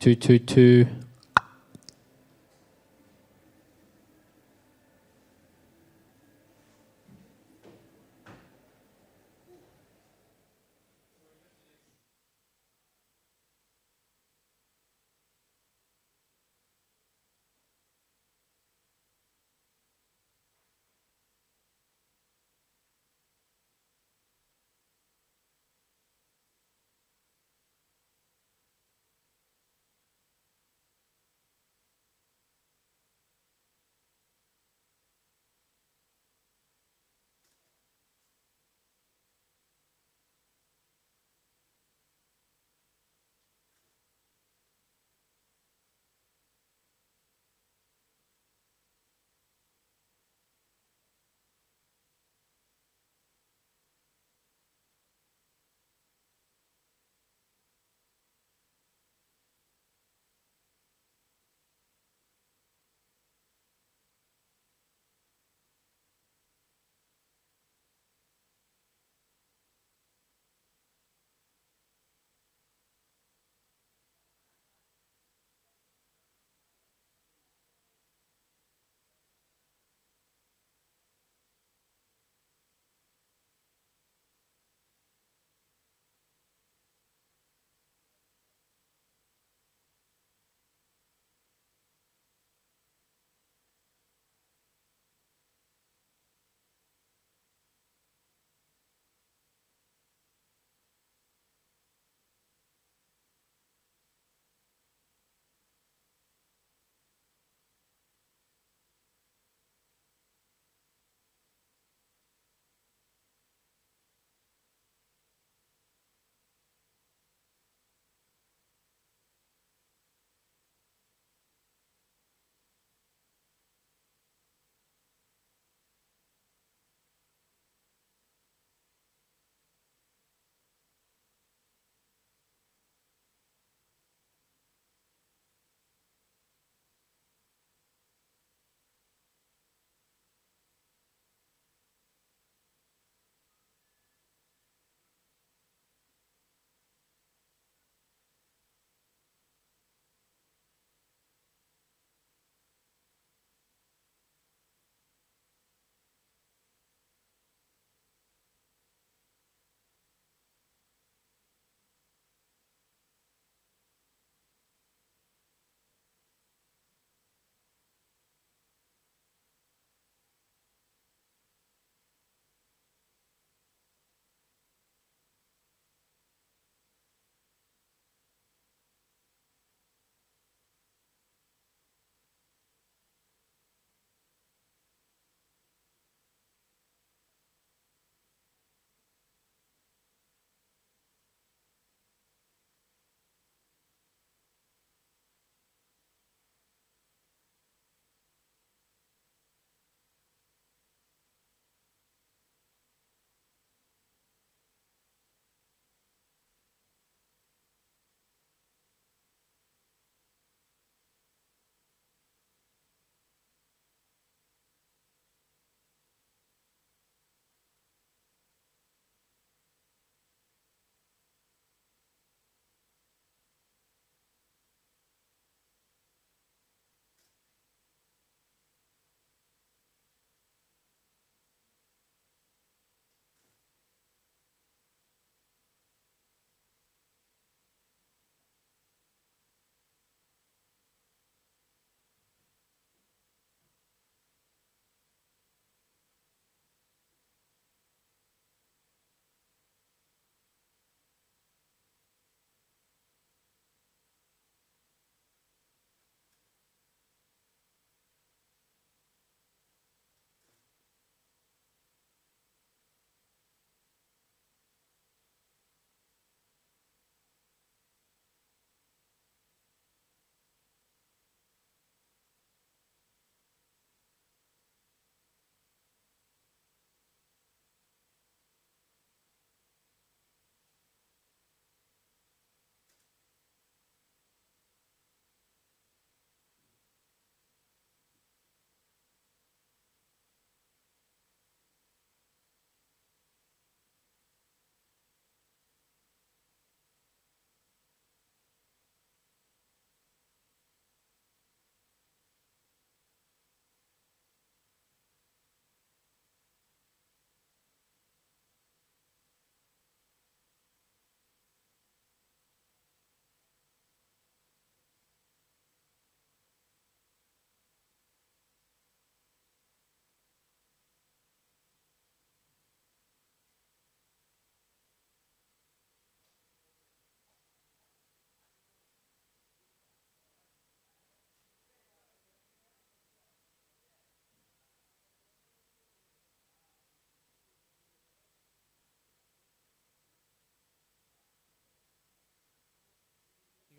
222.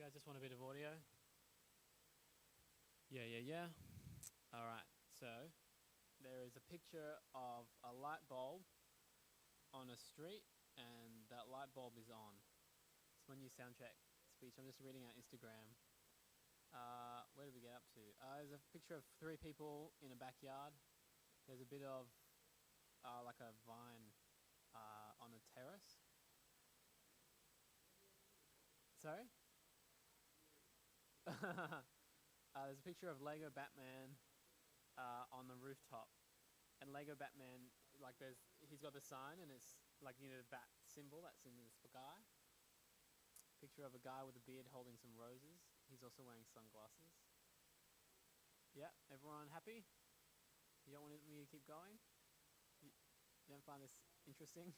guys just want a bit of audio? Yeah. Alright, so there is a picture of a light bulb on a street, and that light bulb is on. It's my new soundcheck speech. I'm just reading out Instagram. Where did we get up to? There's a picture of 3 people in a backyard. There's a bit of like a vine on a terrace. Sorry? There's a picture of Lego Batman on the rooftop, and Lego Batman, like, he's got the sign, and it's like, the bat symbol that's in the sky. Picture of a guy with a beard holding some roses. He's also wearing sunglasses. Yeah, everyone happy? You don't want me to keep going? You don't find this interesting?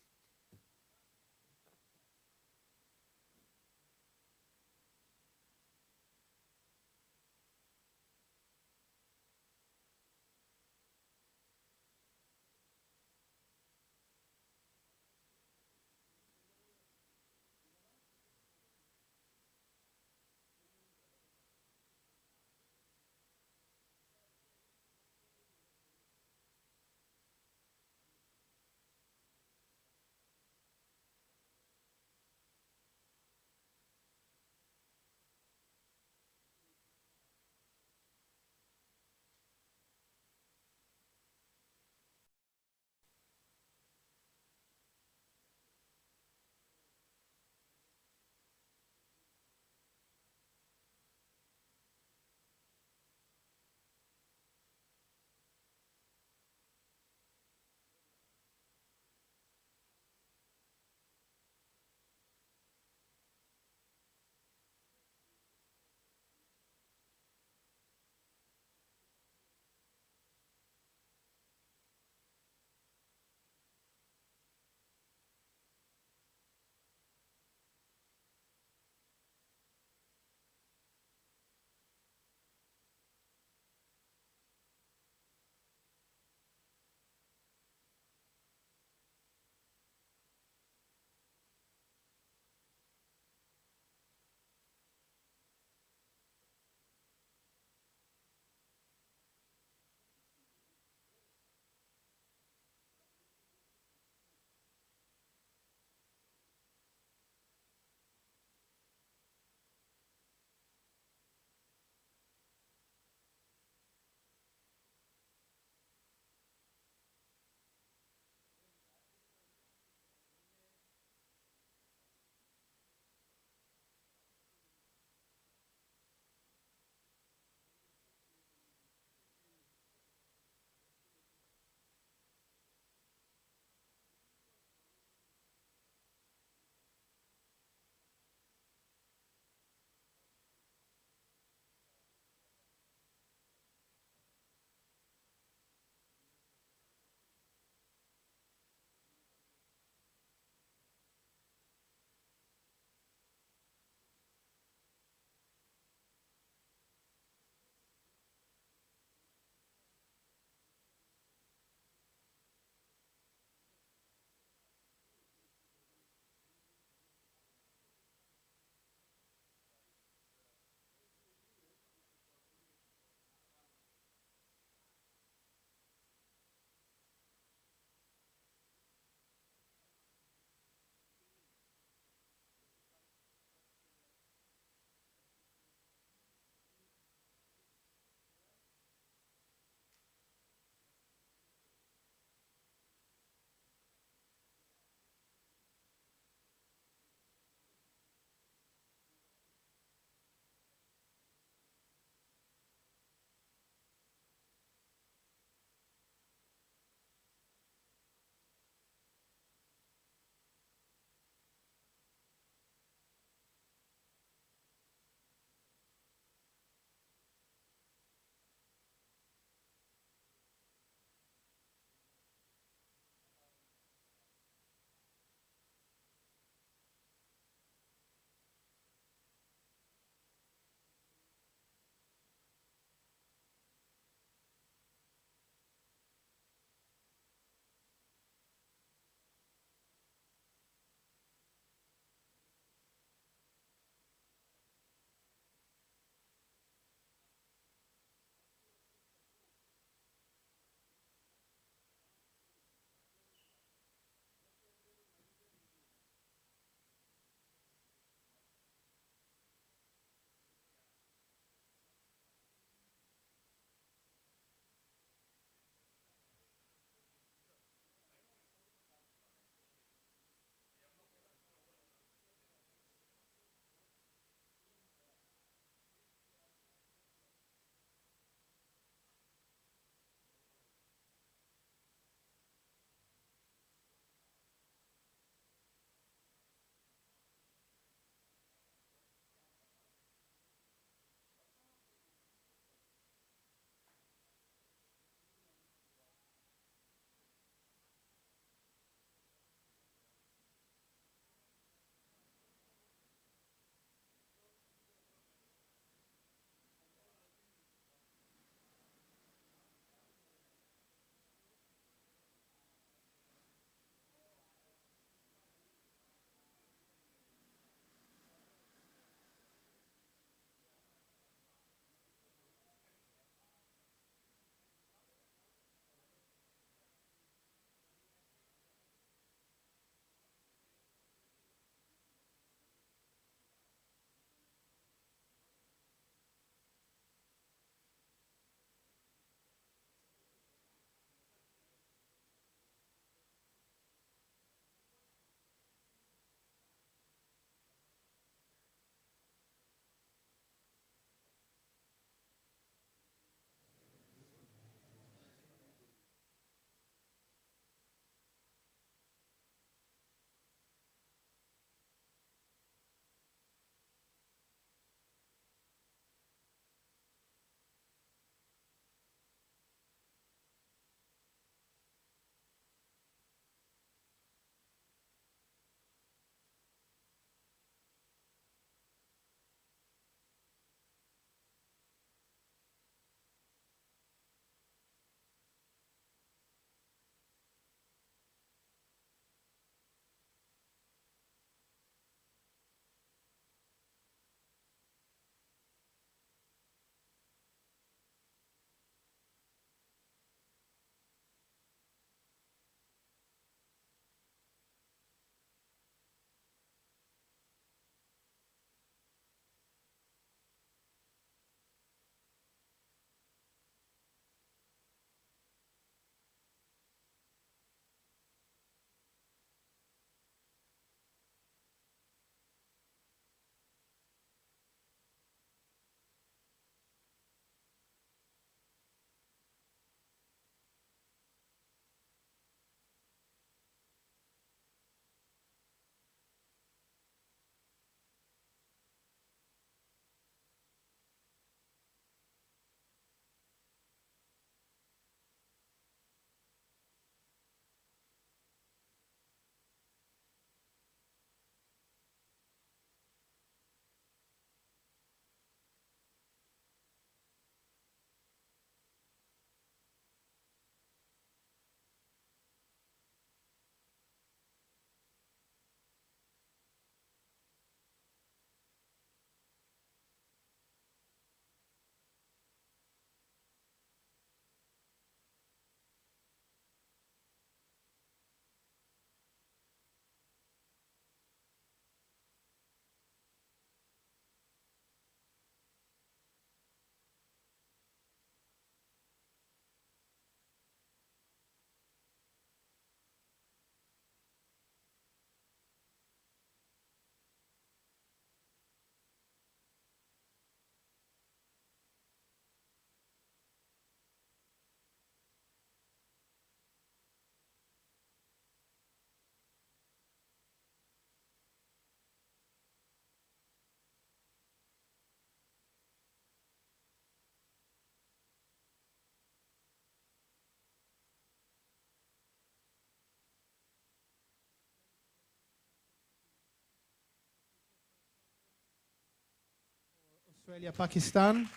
Australia, Pakistan.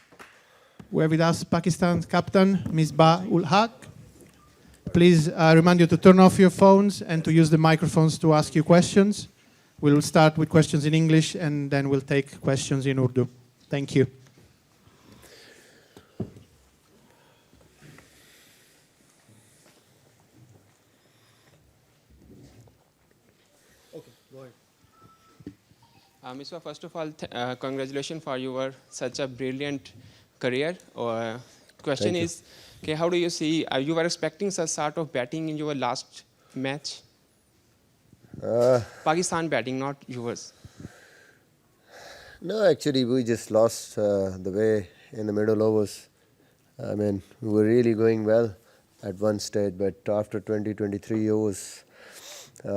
We have with us Pakistan's captain, Misbah ul Haq. Please remind you to turn off your phones and to use the microphones to ask you questions. We'll start with questions in English and then we'll take questions in Urdu. Thank you. Misbah, first of all, congratulations for your such a brilliant career. Question is, okay, how do you see, you were expecting such sort of batting in your last match? Pakistan batting, not yours. No, actually, we just lost the way in the middle overs. I mean, we were really going well at one stage, but after 20-23 overs,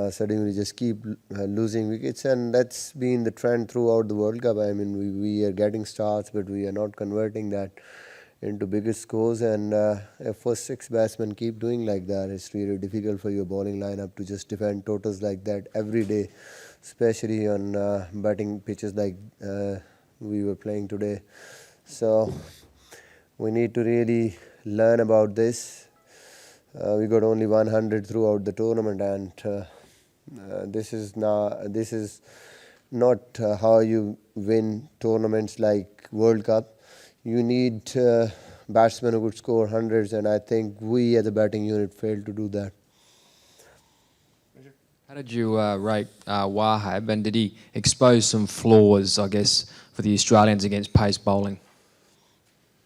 suddenly we just keep losing wickets, and that's been the trend throughout the World Cup. I mean, we are getting starts, but we are not converting that into bigger scores, and if first 6 batsmen keep doing like that, it's really difficult for your bowling lineup to just defend totals like that every day, especially on batting pitches like we were playing today. So we need to really learn about this. We got only 100 throughout the tournament, and this is not how you win tournaments like World Cup. You need batsmen who could score hundreds, and I think we as a batting unit failed to do that. How did you rate Wahab, and did he expose some flaws, I guess, for the Australians against pace bowling?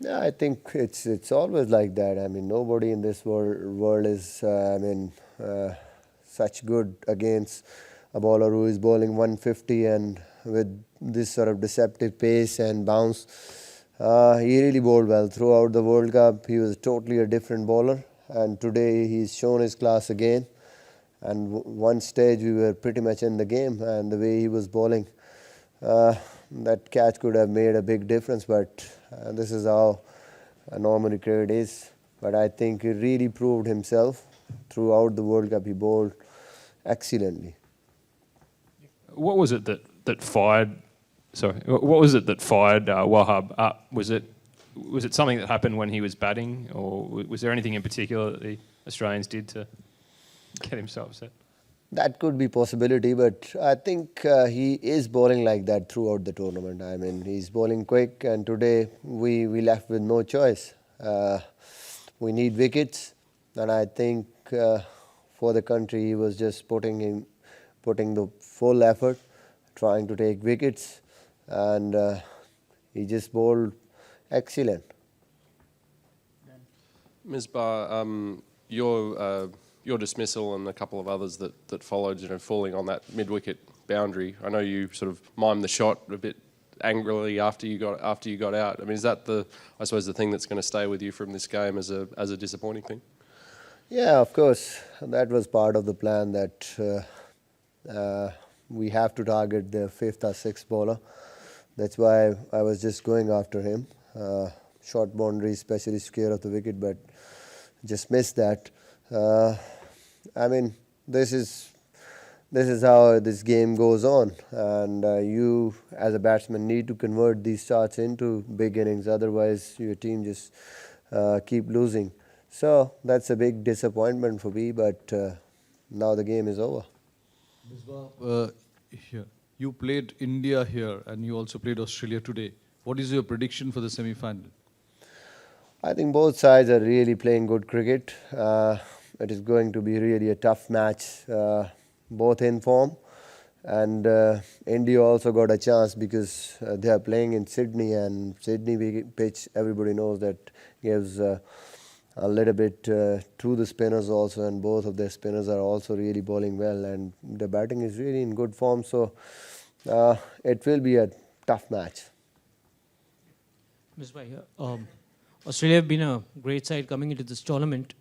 Yeah, I think it's always like that. I mean, nobody in this world is such good against a bowler who is bowling 150 and with this sort of deceptive pace and bounce. He really bowled well throughout the World Cup. He was totally a different bowler, and today he's shown his class again. And one stage we were pretty much in the game, and the way he was bowling, that catch could have made a big difference, but this is how a normal cricket is. But I think he really proved himself throughout the World Cup. He bowled excellently. What was it that fired? Sorry, what was it that fired Wahab up? Was it something that happened when he was batting, or was there anything in particular that the Australians did to get him so upset? That could be possibility, but I think he is bowling like that throughout the tournament. I mean, he's bowling quick, and today we left with no choice. We need wickets, and I think for the country he was just putting the full effort, trying to take wickets, and he just bowled excellent. Misbah, your dismissal and a couple of others that followed, falling on that mid-wicket boundary. I know you sort of mimed the shot a bit angrily after you got out. I mean, is that I suppose the thing that's going to stay with you from this game as a disappointing thing? Yeah, of course. That was part of the plan, that we have to target the 5th or 6th bowler. That's why I was just going after him. Short boundary, especially scared of the wicket, but just missed that. I mean, this is how this game goes on, and you as a batsman need to convert these shots into big innings, otherwise your team just keep losing. So that's a big disappointment for me, but now the game is over. Misbah, you played India here and you also played Australia today. What is your prediction for the semi-final? I think both sides are really playing good cricket. It is going to be really a tough match, both in form, and India also got a chance because they are playing in Sydney, and Sydney pitch, everybody knows that gives a little bit to the spinners also, and both of their spinners are also really bowling well, and the batting is really in good form, so it will be a tough match. Misbah, Australia have been a great side coming into this tournament.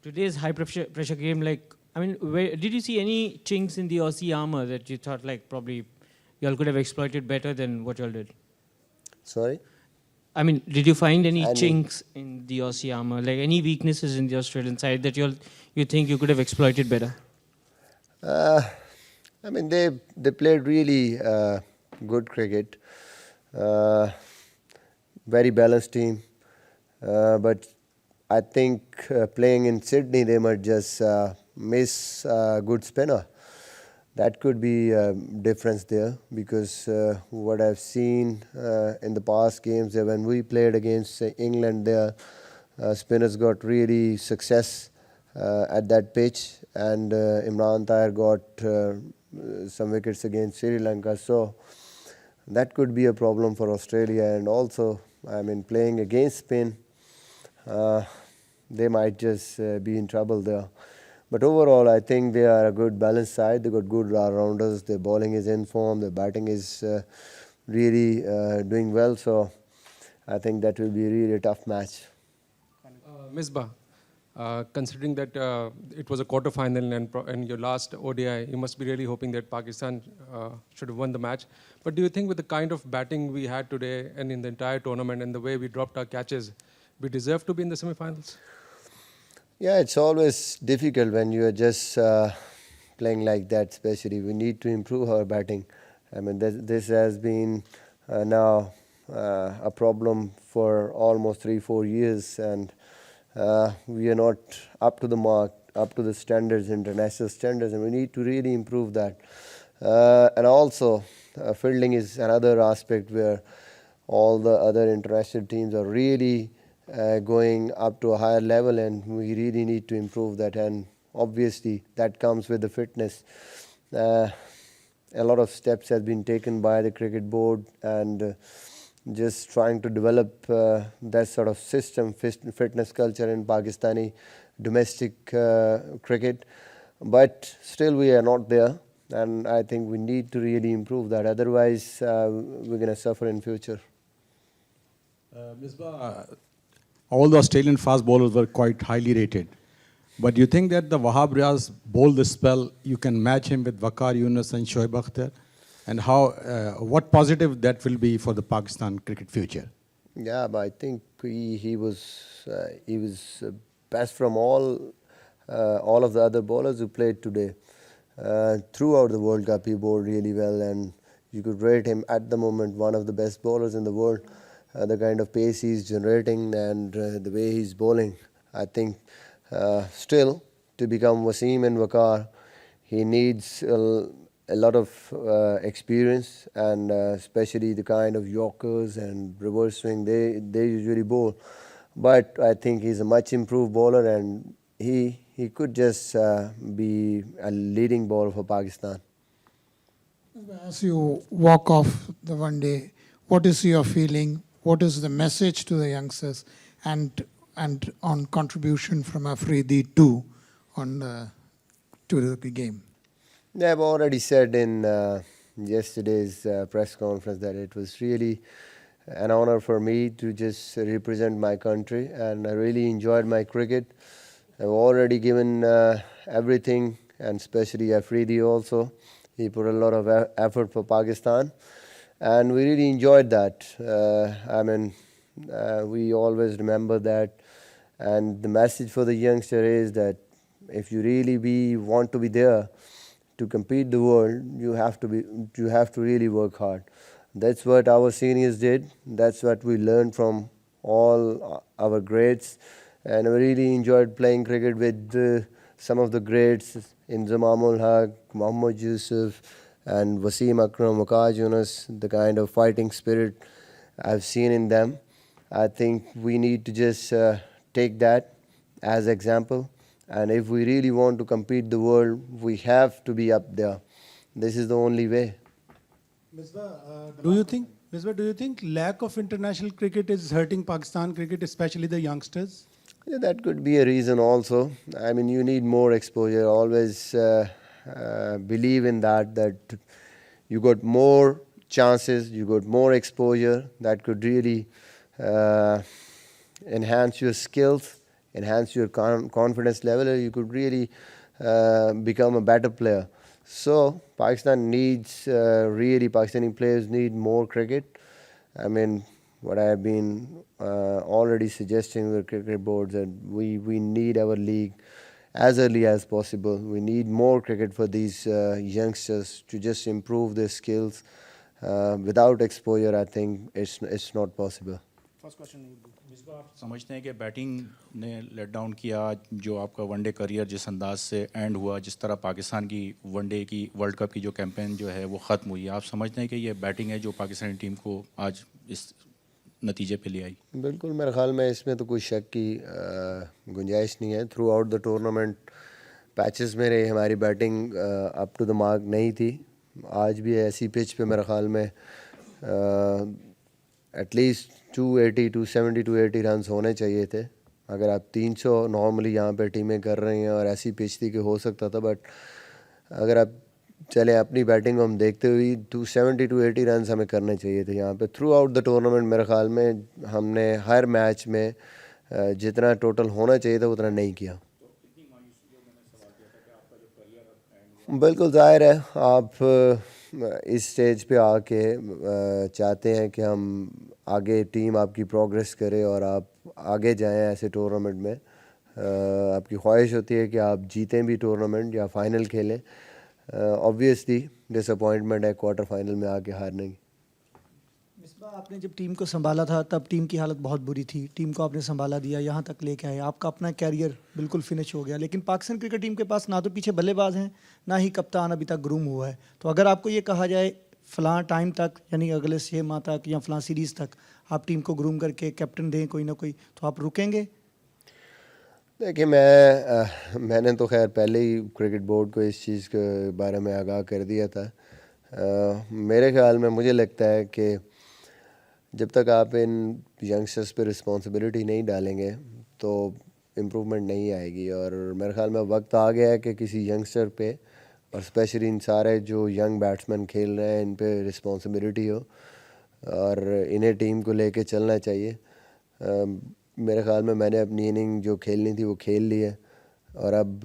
Today's high pressure game, did you see any chinks in the Aussie armour that you thought probably y'all could have exploited better than what y'all did? Sorry? I mean, did you find any chinks in the Aussie armour, any weaknesses in the Australian side that you think you could have exploited better? I mean, they played really good cricket. Very balanced team. But I think playing in Sydney, they might just miss a good spinner. That could be a difference there, because what I've seen in the past games, when we played against England, their spinners got really success at that pitch, and Imran Tahir got some wickets against Sri Lanka. So that could be a problem for Australia. And also, I mean, playing against spin, they might just be in trouble there. But overall, I think they are a good balanced side. They got good all-rounders. Their bowling is in form. Their batting is really doing well. So I think that will be a really tough match. Misbah, considering that it was a quarter-final and your last ODI, you must be really hoping that Pakistan should have won the match. But do you think with the kind of batting we had today and in the entire tournament and the way we dropped our catches, we deserve to be in the semi-finals? Yeah, it's always difficult when you are just playing like that, especially. We need to improve our batting. I mean, this has been now a problem for almost 3-4 years, and we are not up to the mark, up to the standards, international standards, and we need to really improve that. And also, fielding is another aspect where all the other international teams are really going up to a higher level, and we really need to improve that. And obviously that comes with the fitness. A lot of steps have been taken by the cricket board, and just trying to develop that sort of system, fitness culture in Pakistani domestic cricket. But still we are not there, and I think we need to really improve that. Otherwise we're going to suffer in future. Misbah, all the Australian fast bowlers were quite highly rated. But do you think that the Wahab Riaz bowled the spell, you can match him with Waqar Younis and Shoaib Akhtar? And how, what positive that will be for the Pakistan cricket future? Yeah, but I think he was best from all of the other bowlers who played today. Throughout the World Cup, he bowled really well, and you could rate him at the moment one of the best bowlers in the world. The kind of pace he's generating and the way he's bowling, I think still to become Wasim and Waqar, he needs a lot of experience, and especially the kind of Yorkers and reverse swing they usually bowl. But I think he's a much improved bowler, and he could just be a leading bowler for Pakistan. As you walk off the one day, what is your feeling? What is the message to the youngsters, and on contribution from Afridi too to the game? Yeah, I've already said in yesterday's press conference that it was really an honor for me to just represent my country, and I really enjoyed my cricket. I've already given everything, and especially Afridi also. He put a lot of effort for Pakistan, and we really enjoyed that. I mean, we always remember that, and the message for the youngster is that if you really want to be there to compete the world, you have to really work hard. That's what our seniors did. That's what we learned from all our greats, and I really enjoyed playing cricket with some of the greats in Zamamul Haq, Mohammad Yusuf, and Wasim Akram, Waqar Younis. The kind of fighting spirit I've seen in them, I think we need to just take that as example. And if we really want to compete the world, we have to be up there. This is the only way. Misbah, do you think lack of international cricket is hurting Pakistan cricket, especially the youngsters? Yeah, that could be a reason also. I mean, you need more exposure. Always believe in that you got more chances, you got more exposure. That could really enhance your skills, enhance your confidence level, and you could really become a better player. So Pakistan needs, Pakistani players need more cricket. I mean, what I have been already suggesting with cricket boards, that we need our league as early as possible. We need more cricket for these youngsters to just improve their skills, without exposure, I think it's not possible. First question Misbah, आप समझते हैं कि batting ने let down किया जो आपका one day career जिस अंदाज से एंड हुआ, जिस तरह पाकिस्तान की वनडे की वर्ल्ड कप की जो कैंपेन जो है वो ख़त्म हुई, आप समझते हैं कि ये बैटिंग है जो पाकिस्तानी टीम को आज इस नतीजे पे ले आई? बिल्कुल, मेरे ख्याल में इसमें तो कोई शक की गुंजाइश नहीं है. Throughout the tournament patches में रही हमारी batting up to the mark नहीं थी. आज भी ऐसी पिच पे मेरे ख्याल में एटलीस्ट 280, 270, 280 रन्स होने चाहिए थे. अगर आप 300 नॉर्मली यहाँ पे टीमें कर रही हैं और ऐसी पिच थी कि हो सकता था, बट अगर आप चले अपनी बैटिंग को हम देखते हुए 270, 280 रन्स हमें करने चाहिए थे यहाँ पे. थ्रू आउट द टूर्नामेंट मेरे ख्याल में हमने हर मैच में जितना टोटल होना चाहिए था उतना नहीं किया. बिल्कुल ज़ाहिर है, आप इस स्टेज पे आके चाहते हैं कि हम आगे टीम आपकी प्रोग्रेस करे और आप आगे जाएं ऐसे टूर्नामेंट में. आपकी ख्वाहिश होती है कि आप जीतें भी टूर्नामेंट या फाइनल खेलें. ऑब्वियसली डिसअपॉइंटमेंट है क्वार्टर फाइनल में आके हारने की. मिसबा, आपने जब टीम को संभाला था तब टीम की हालत बहुत बुरी थी. टीम को आपने संभाला दिया, यहाँ तक लेके आए, आपका अपना कैरियर बिल्कुल फिनिश हो गया. लेकिन पाकिस्तान क्रिकेट टीम के पास ना तो पीछे बल्लेबाज हैं, ना ही कप्तान अभी तक ग्रूम हुआ है. तो अगर आपको ये कहा जाए फ़लाँ टाइम तक, यानी अगले 6 माह तक या फ़लाँ सीरीज़ तक आप टीम को ग्रूम करके कैप्टन दें कोई ना कोई, तो आप रुकेंगे? देखिए, मैंने तो खैर पहले ही क्रिकेट बोर्ड को इस चीज़ के बारे में आगाह कर दिया था. मेरे ख्याल में मुझे लगता है कि जब तक आप इन यंगस्टर्स पे रिस्पॉन्सिबिलिटी नहीं डालेंगे तो इम्प्रूवमेंट नहीं आएगी. और मेरे ख्याल में वक्त आ गया है कि किसी यंगस्टर पे, और स्पेशली इन सारे जो यंग बैट्समैन खेल रहे हैं, इन पे रिस्पॉन्सिबिलिटी हो और इन्हें टीम को लेके चलना चाहिए. मेरे ख्याल में मैंने अपनी इनिंग जो खेलनी थी वो खेल ली है, और अब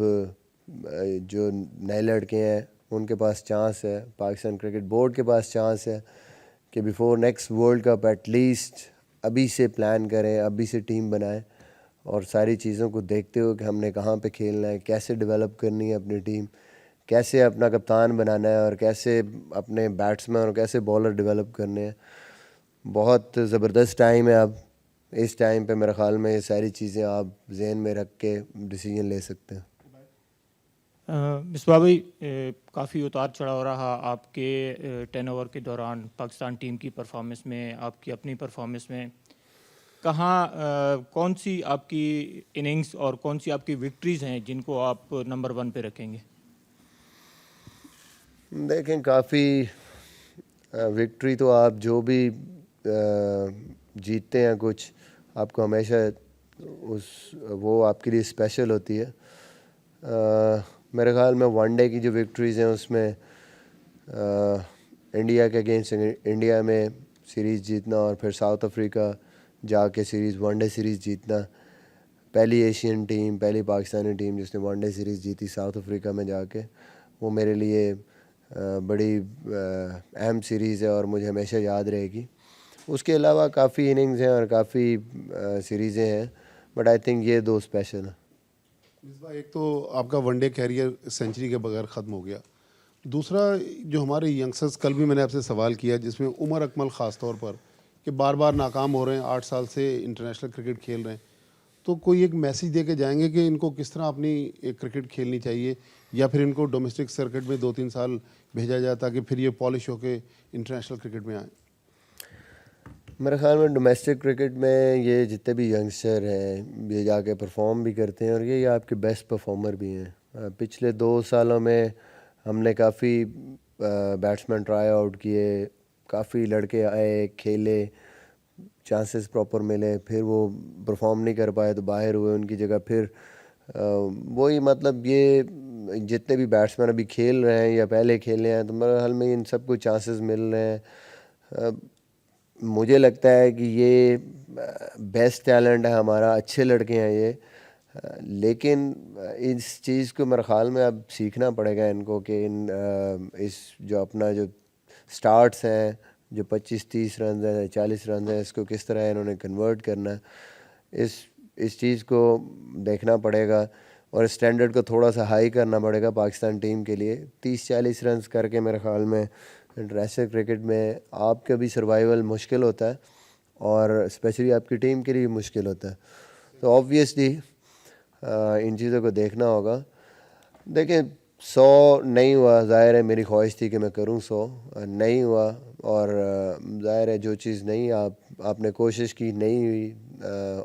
जो नए लड़के हैं उनके पास चांस है, पाकिस्तान क्रिकेट बोर्ड के पास चांस है कि before next world cup at least अभी से प्लान करें, अभी से टीम बनाएं और सारी चीज़ों को देखते हुए कि हमने कहाँ पे खेलना है, कैसे डेवलप करनी है अपनी टीम, कैसे अपना कप्तान बनाना है और कैसे अपने बैट्समैन और कैसे बॉलर डेवलप करने हैं. बहुत ज़बरदस्त टाइम है अब. इस टाइम पे मेरे ख्याल में ये सारी चीज़ें आप जहन में रख के डिसीजन ले सकते हैं. मिसबा भाई, काफ़ी उतार चढ़ाव रहा आपके 10 ओवर के दौरान पाकिस्तान टीम की परफॉर्मेंस में, आपकी अपनी परफॉर्मेंस में. कौन सी आपकी इनिंग्स और कौन सी आपकी विक्ट्रीज़ हैं जिनको आप नंबर 1 पे रखेंगे? देखें, काफ़ी विक्ट्री तो आप जो भी जीतते हैं कुछ, आपको हमेशा वो आपके लिए स्पेशल होती है. मेरे ख्याल में वनडे की जो विक्ट्रीज़ हैं उसमें इंडिया के अगेंस्ट इंडिया में सीरीज़ जीतना और फिर साउथ अफ्रीका जाके सीरीज़ वनडे सीरीज़ जीतना. पहली एशियन टीम, पहली पाकिस्तानी टीम जिसने वनडे सीरीज़ जीती साउथ अफ्रीका में जाके, वो मेरे लिए बड़ी अहम सीरीज़ है और मुझे हमेशा याद रहेगी. उसके अलावा काफ़ी इनिंग्स हैं और काफ़ी सीरीज़ें हैं, बट आई थिंक ये 2 स्पेशल हैं. एक तो आपका वनडे कैरियर सेंचुरी के बगैर ख़त्म हो गया. दूसरा, जो हमारे यंगस्टर्स, कल भी मैंने आपसे सवाल किया जिसमें उमर अकमल ख़ास तौर पर, कि बार बार नाकाम हो रहे हैं, 8 साल से इंटरनेशनल क्रिकेट खेल रहे हैं, तो कोई एक मैसेज दे के जाएंगे कि इनको किस तरह अपनी क्रिकेट खेलनी चाहिए, या फिर इनको डोमेस्टिक सर्किट में 2-3 साल भेजा जाए ताकि फिर ये पॉलिश होके इंटरनेशनल क्रिकेट में आए? मेरे ख्याल में डोमेस्टिक क्रिकेट में ये जितने भी यंगस्टर हैं ये जाके परफॉर्म भी करते हैं और ये आपके बेस्ट परफॉर्मर भी हैं. पिछले 2 सालों में हमने काफ़ी बैट्समैन ट्राई आउट किए, काफ़ी लड़के आए, खेले, चांसेस प्रॉपर मिले, फिर वो परफॉर्म नहीं कर पाए तो बाहर हुए, उनकी जगह फिर वही, मतलब ये जितने भी बैट्समैन अभी खेल रहे हैं या पहले खेले हैं, तो मेरे ख्याल में इन सबको चांसेस मिल रहे हैं. मुझे लगता है कि ये बेस्ट टैलेंट है हमारा, अच्छे लड़के हैं ये, लेकिन इस चीज़ को मेरे ख़्याल में अब सीखना पड़ेगा इनको कि इस जो अपना जो स्टार्ट्स हैं, जो 25-30 रन है, 40 रन है, इसको किस तरह इन्होंने कन्वर्ट करना है, इस चीज़ को देखना पड़ेगा और स्टैंडर्ड को थोड़ा सा हाई करना पड़ेगा पाकिस्तान टीम के लिए. 30-40 रन करके मेरे ख़्याल में इंटरनेशनल क्रिकेट में आपका भी सर्वाइवल मुश्किल होता है और स्पेशली आपकी टीम के लिए भी मुश्किल होता है. तो ऑब्वियसली इन चीज़ों को देखना होगा. देखिए 100 नहीं हुआ, ज़ाहिर है मेरी ख्वाहिश थी कि मैं करूं 100, नहीं हुआ और ज़ाहिर है जो चीज़ नहीं आपने कोशिश की नहीं हुई,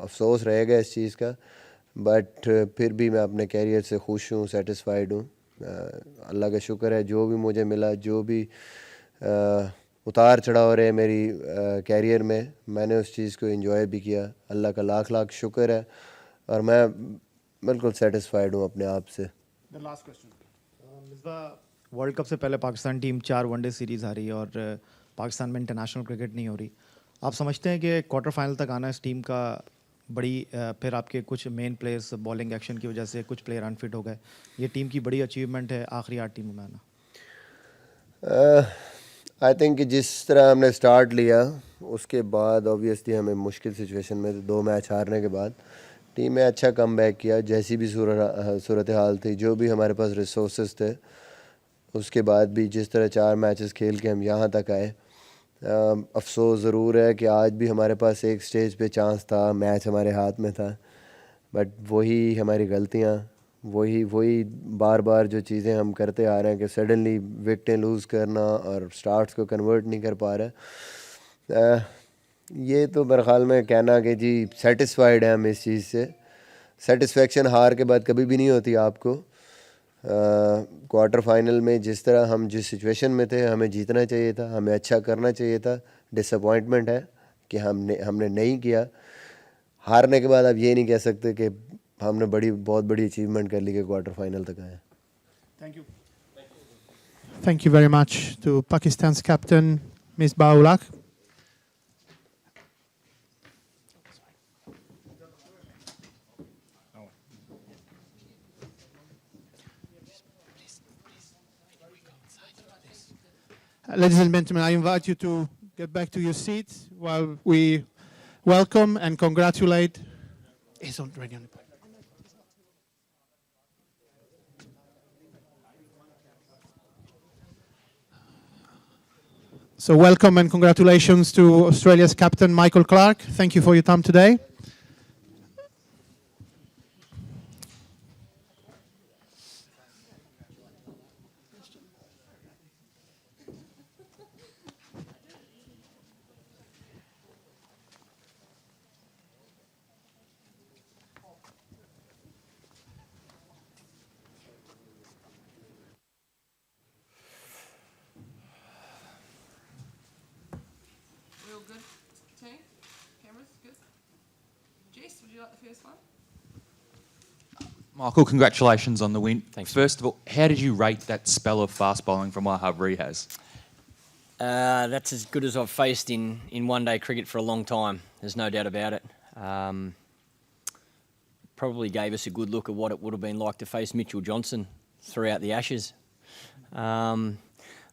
अफसोस रहेगा इस चीज़ का. बट फिर भी मैं अपने कैरियर से खुश हूँ, सेटिस्फाइड हूँ. अल्लाह का शुक्र है जो भी मुझे मिला, जो भी उतार चढ़ाव रहे मेरी कैरियर में, मैंने उस चीज़ को एंजॉय भी किया. अल्लाह का लाख लाख शुक्र है और मैं बिल्कुल सेटिस्फाइड हूँ अपने आप से. The last question. World cup से पहले पाकिस्तान टीम 4 वनडे सीरीज़ आ रही है और पाकिस्तान में इंटरनेशनल क्रिकेट नहीं हो रही. आप समझते हैं कि क्वार्टर फाइनल तक आना इस टीम का बड़ी फिर आपके कुछ मेन प्लेयर्स बॉलिंग एक्शन की वजह से कुछ प्लेयर अनफिट हो गए, ये टीम की बड़ी अचीवमेंट है आखिरी 8 टीमों में आना? आई थिंक कि जिस तरह हमने स्टार्ट लिया उसके बाद ऑब्वियसली हमें मुश्किल सिचुएशन में 2 मैच हारने के बाद टीम में अच्छा कम बैक किया. जैसी भी सूरत हाल थी, जो भी हमारे पास रिसोर्सेज थे, उसके बाद भी जिस तरह 4 मैचेस खेल के हम यहाँ तक आए. अफसोस ज़रूर है कि आज भी हमारे पास एक स्टेज पे चांस था, मैच हमारे हाथ में था, बट वही हमारी गलतियाँ, वही बार बार जो चीज़ें हम करते आ रहे हैं कि सडनली विकेटें लूज़ करना और स्टार्ट्स को कन्वर्ट नहीं कर पा रहे. ये तो मेरे ख्याल में कहना कि जी सेटिस्फाइड है हम इस चीज़ से. सेटिस्फेक्शन हार के बाद कभी भी नहीं होती आपको. क्वार्टर फाइनल में जिस तरह हम जिस सिचुएशन में थे, हमें जीतना चाहिए था, हमें अच्छा करना चाहिए था. डिसअपॉइंटमेंट है कि हमने नहीं किया. हारने के बाद आप ये नहीं कह सकते कि हमने बहुत बड़ी अचीवमेंट कर ली कि क्वार्टर फाइनल तक आए. Thank you. Thank you very much to Pakistan's captain, Misbah ul Haq. Ladies and gentlemen, I invite you to get back to your seats while we welcome and congratulate. He's already on the point. So welcome and congratulations to Australia's captain, Michael Clarke. Thank you for your time today. Michael, congratulations on the win. Thanks. First of all, how did you rate that spell of fast bowling from Wahab Riaz? That's as good as I've faced in one-day cricket for a long time. There's no doubt about it. Probably gave us a good look at what it would have been like to face Mitchell Johnson throughout the Ashes.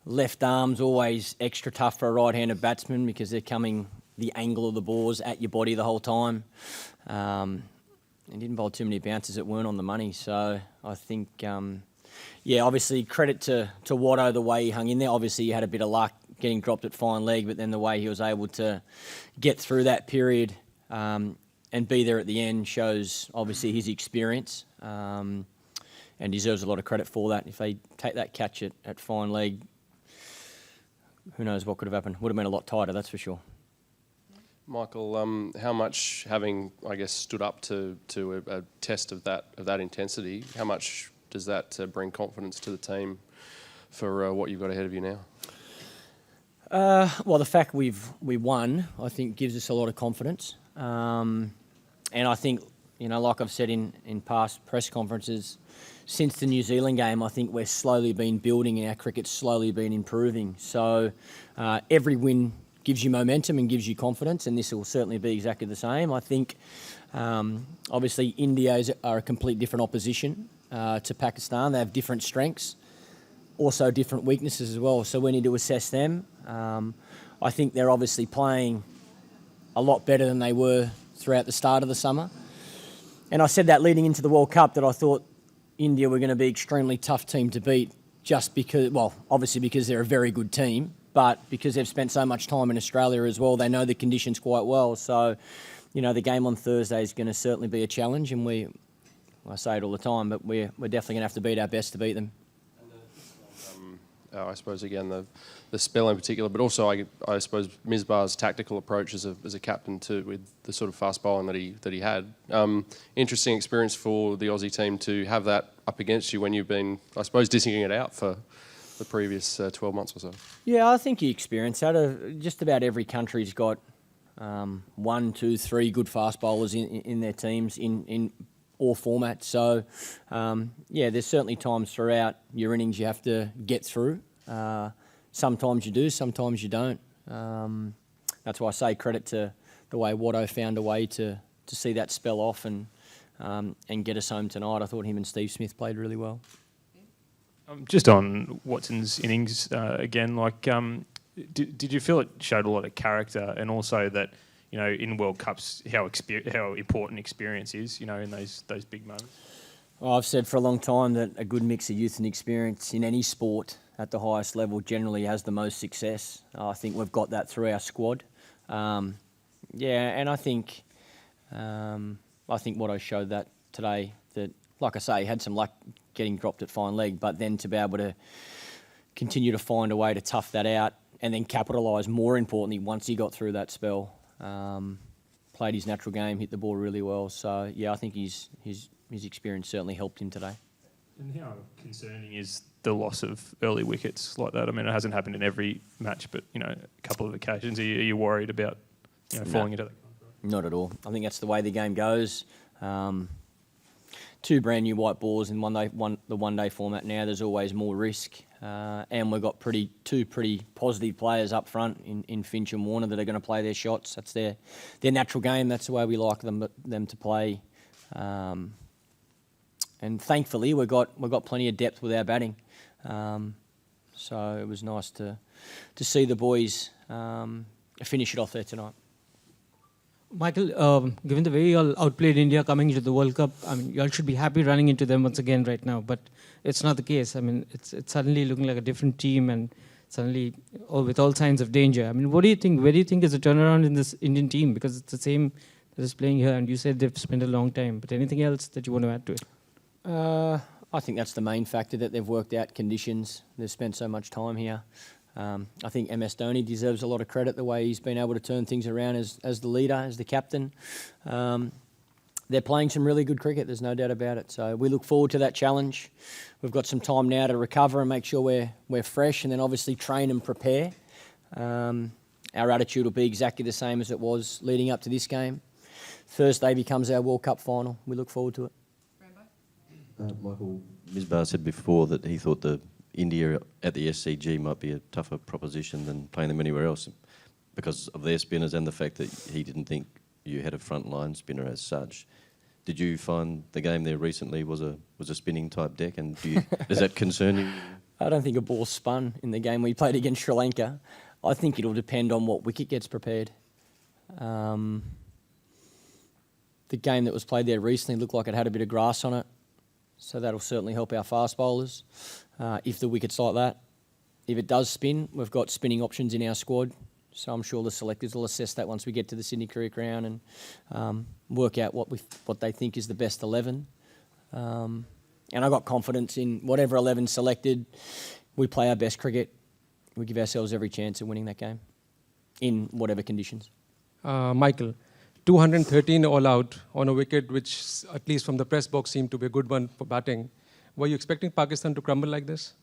Left arm's always extra tough for a right-handed batsman because they're coming the angle of the balls at your body the whole time. He didn't bowl too many bounces that weren't on the money. So I think, obviously credit to Watto the way he hung in there. Obviously he had a bit of luck getting dropped at fine leg, but then the way he was able to get through that period and be there at the end shows obviously his experience and deserves a lot of credit for that. If they take that catch at fine leg, who knows what could have happened. Would have been a lot tighter, that's for sure. Michael, how much, having, I guess, stood up to a test of that intensity, how much does that bring confidence to the team for what you've got ahead of you now? Well, the fact we won, I think, gives us a lot of confidence. And I think, like I've said in past press conferences, since the New Zealand game, I think we're slowly been building and our cricket's slowly been improving. So every win gives you momentum and gives you confidence, and this will certainly be exactly the same. I think, obviously, India are a complete different opposition to Pakistan. They have different strengths, also different weaknesses as well, so we need to assess them. I think they're obviously playing a lot better than they were throughout the start of the summer. And I said that leading into the World Cup that I thought India were going to be an extremely tough team to beat just because, well, obviously because they're a very good team, but because they've spent so much time in Australia as well, they know the conditions quite well. So, the game on Thursday is going to certainly be a challenge, and I say it all the time, but we're definitely going to have to beat our best to beat them. I suppose again the spell in particular, but also I suppose Misbah's tactical approach as a captain too, with the sort of fast bowling that he had. Interesting experience for the Aussie team to have that up against you when you've been, I suppose, dishing it out for the previous 12 months or so. Yeah, I think you experience that. Just about every country's got 1, 2, 3 good fast bowlers in their teams in all formats. So, there's certainly times throughout your innings you have to get through. Sometimes you do, sometimes you don't. That's why I say credit to the way Watto found a way to see that spell off and get us home tonight. I thought him and Steve Smith played really well. Just on Watson's innings again, did you feel it showed a lot of character, and also that in World Cups how important experience is, in those big moments? Well, I've said for a long time that a good mix of youth and experience in any sport at the highest level generally has the most success. I think we've got that through our squad. And I think Watto showed that today. That, like I say, he had some luck getting dropped at fine leg, but then to be able to continue to find a way to tough that out and then capitalise, more importantly, once he got through that spell. Played his natural game, hit the ball really well. So, I think his experience certainly helped him today. And how concerning is the loss of early wickets like that? I mean, it hasn't happened in every match, but, a couple of occasions. Are you worried about falling into that? Not at all. I think that's the way the game goes. 2 brand new white balls in the one-day format now. There's always more risk. And we've got two pretty positive players up front in Finch and Warner that are going to play their shots. That's their natural game. That's the way we like them to play. And thankfully, we've got plenty of depth with our batting. So it was nice to see the boys finish it off there tonight. Michael, given the way you all outplayed India coming into the World Cup, I mean, you all should be happy running into them once again right now, but it's not the case. I mean, it's suddenly looking like a different team and suddenly with all signs of danger. I mean, what do you think? Where do you think is a turnaround in this Indian team? Because it's the same that is playing here, and you said they've spent a long time, but anything else that you want to add to it? I think that's the main factor, that they've worked out conditions. They've spent so much time here. I think MS Dhoni deserves a lot of credit, the way he's been able to turn things around as the leader, as the captain. They're playing some really good cricket, there's no doubt about it. So we look forward to that challenge. We've got some time now to recover and make sure we're fresh, and then obviously train and prepare. Our attitude will be exactly the same as it was leading up to this game. Thursday becomes our World Cup final. We look forward to it. Michael, Misbah said before that he thought the India at the SCG might be a tougher proposition than playing them anywhere else because of their spinners and the fact that he didn't think you had a front-line spinner as such. Did you find the game there recently was a spinning type deck, and does that concern you? I don't think a ball spun in the game we played against Sri Lanka. I think it'll depend on what wicket gets prepared. The game that was played there recently looked like it had a bit of grass on it, so that'll certainly help our fast bowlers if the wicket's like that. If it does spin, we've got spinning options in our squad, so I'm sure the selectors will assess that once we get to the Sydney Cricket Ground and work out what they think is the best 11. And I've got confidence in whatever 11 selected. We play our best cricket. We give ourselves every chance of winning that game in whatever conditions. Michael, 213 all out on a wicket which, at least from the press box, seemed to be a good one for batting. Were you expecting Pakistan to crumble like this?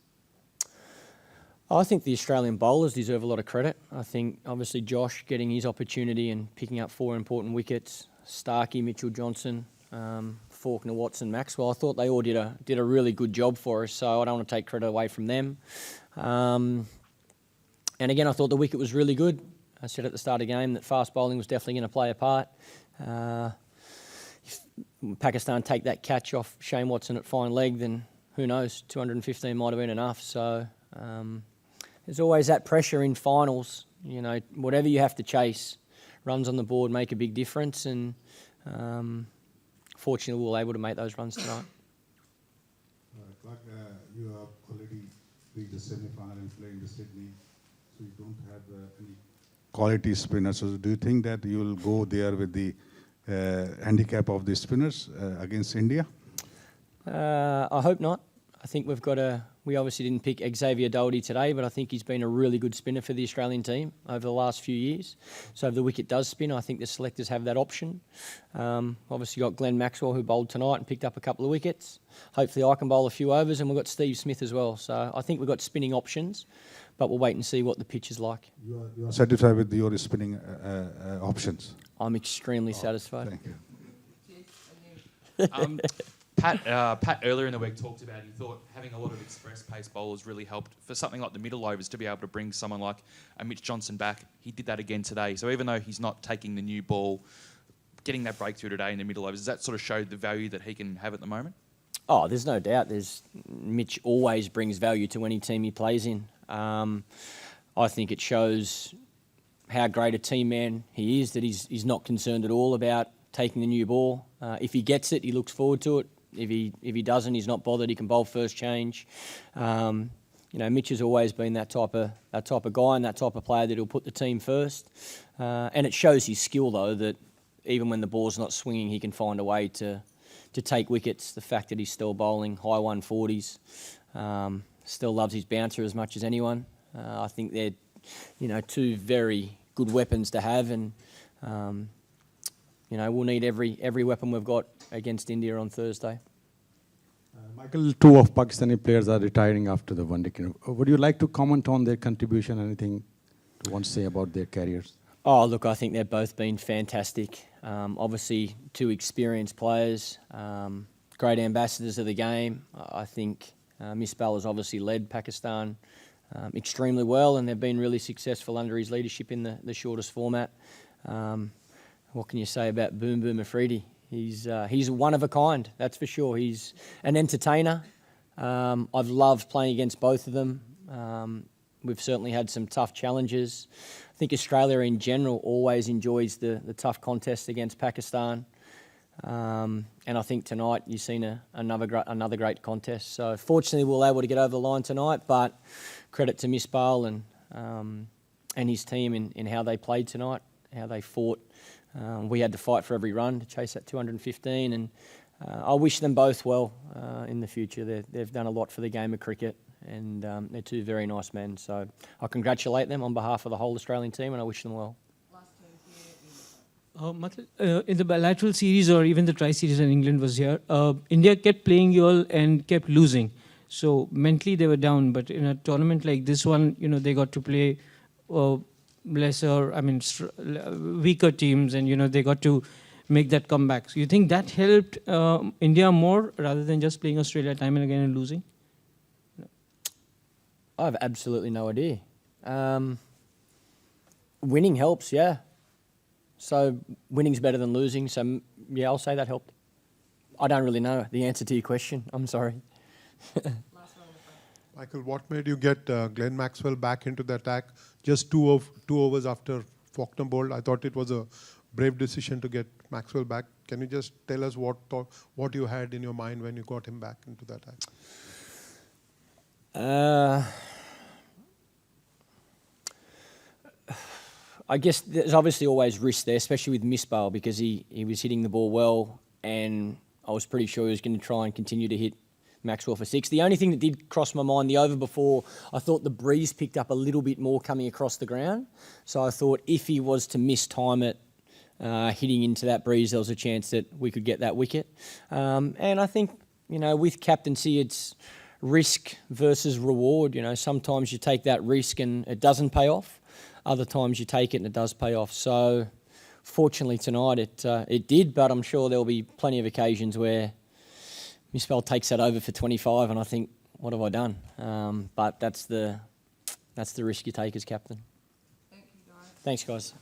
I think the Australian bowlers deserve a lot of credit. I think, obviously, Josh getting his opportunity and picking up 4 important wickets, Starkey, Mitchell Johnson, Faulkner, Watson, Maxwell. I thought they all did a really good job for us, so I don't want to take credit away from them. And again, I thought the wicket was really good. I said at the start of the game that fast bowling was definitely going to play a part. If Pakistan take that catch off Shane Watson at fine leg, then who knows, 215 might have been enough. So there's always that pressure in finals. You know, whatever you have to chase, runs on the board make a big difference, and fortunately we were able to make those runs tonight. Clark, you have already reached the semi-final and played in Sydney. So you don't have any quality spinners. So do you think that you will go there with the handicap of the spinners against India? I hope not. I think we obviously didn't pick Xavier Doherty today, but I think he's been a really good spinner for the Australian team over the last few years. So if the wicket does spin, I think the selectors have that option. Obviously got Glenn Maxwell who bowled tonight and picked up a couple of wickets. Hopefully I can bowl a few overs, and we've got Steve Smith as well. So I think we've got spinning options, but we'll wait and see what the pitch is like. You are satisfied with your spinning options? I'm extremely satisfied. Thank you. Pat earlier in the week talked about he thought having a lot of express pace bowlers really helped for something like the middle overs to be able to bring someone like a Mitch Johnson back. He did that again today. So even though he's not taking the new ball, getting that breakthrough today in the middle overs, does that sort of show the value that he can have at the moment? Oh, there's no doubt. Mitch always brings value to any team he plays in. I think it shows how great a team man he is, that he's not concerned at all about taking the new ball. If he gets it, he looks forward to it. If he doesn't, he's not bothered. He can bowl first change. Mitch has always been that type of guy and that type of player that he'll put the team first. And it shows his skill though, that even when the ball's not swinging, he can find a way to take wickets. The fact that he's still bowling high 140s, still loves his bouncer as much as anyone. I think they're two very good weapons to have, and we'll need every weapon we've got against India on Thursday. Michael, two of Pakistani players are retiring after the one day. Would you like to comment on their contribution? Anything you want to say about their careers? Oh, look, I think they've both been fantastic. Obviously, two experienced players, great ambassadors of the game. I think Misbah has obviously led Pakistan extremely well, and they've been really successful under his leadership in the shortest format. What can you say about Boom Boom Afridi? He's one of a kind, that's for sure. He's an entertainer. I've loved playing against both of them. We've certainly had some tough challenges. I think Australia in general always enjoys the tough contest against Pakistan. And I think tonight you've seen another great contest. So fortunately we were able to get over the line tonight, but credit to Misbah and his team in how they played tonight, how they fought. We had to fight for every run to chase that 215, and I wish them both well in the future. They've done a lot for the game of cricket, and they're two very nice men. So I congratulate them on behalf of the whole Australian team, and I wish them well. In the bilateral series or even the tri-series when England was here, India kept playing you all and kept losing. So mentally they were down, but in a tournament like this one, they got to play weaker teams, and they got to make that comeback. So you think that helped India more rather than just playing Australia time and again and losing? I have absolutely no idea. Winning helps, yeah. So winning's better than losing. So yeah, I'll say that helped. I don't really know the answer to your question. I'm sorry. Michael, what made you get Glenn Maxwell back into the attack just two overs after Faulkner bowled? I thought it was a brave decision to get Maxwell back. Can you just tell us what you had in your mind when you got him back into the attack? I guess there's obviously always risk there, especially with Misbah, because he was hitting the ball well, and I was pretty sure he was going to try and continue to hit Maxwell for six. The only thing that did cross my mind, the over before, I thought the breeze picked up a little bit more coming across the ground. So I thought if he was to mistime it, hitting into that breeze, there was a chance that we could get that wicket. And I think, with captaincy, it's risk versus reward. Sometimes you take that risk and it doesn't pay off. Other times you take it and it does pay off. So fortunately tonight it did, but I'm sure there'll be plenty of occasions where Misbah takes that over for 25 and I think, what have I done? But that's the risk you take as captain. Thank you, guys. Thanks, guys.